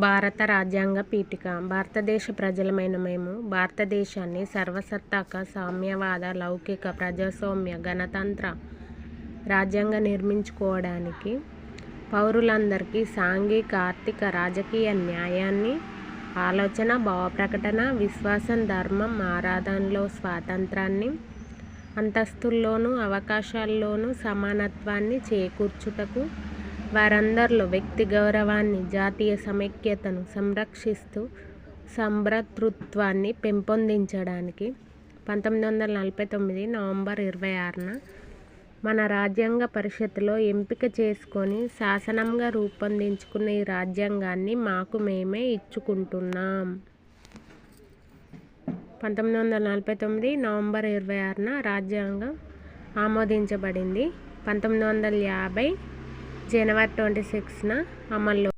భారత రాజ్యాంగ పీఠిక. భారతదేశ ప్రజలమైన మేము భారతదేశాన్ని సర్వసత్తాక, సామ్యవాద, లౌకిక, ప్రజాస్వామ్య, గణతంత్ర రాజ్యంగా నిర్మించుకోవడానికి పౌరులందరికీ సాంఘిక, ఆర్థిక, రాజకీయ న్యాయాన్ని, ఆలోచన, భావప్రకటన, విశ్వాసం, ధర్మం, ఆరాధనలో స్వాతంత్రాన్ని, అంతస్తుల్లోనూ అవకాశాల్లోనూ సమానత్వాన్ని చేకూర్చుటకు, వారందరిలో వ్యక్తి గౌరవాన్ని, జాతీయ సమైక్యతను సంరక్షిస్తూ సంభ్రాతృత్వాన్ని పెంపొందించడానికి 1949 నవంబర్ 26న మన రాజ్యాంగ పరిషత్తులో ఎంపిక చేసుకొని శాసనంగా రూపొందించుకున్న ఈ రాజ్యాంగాన్ని మాకు మేమే ఇచ్చుకుంటున్నాం. 1949 నవంబర్ 26న రాజ్యాంగం ఆమోదించబడింది. 1950 జనవరి 26న అమల్లో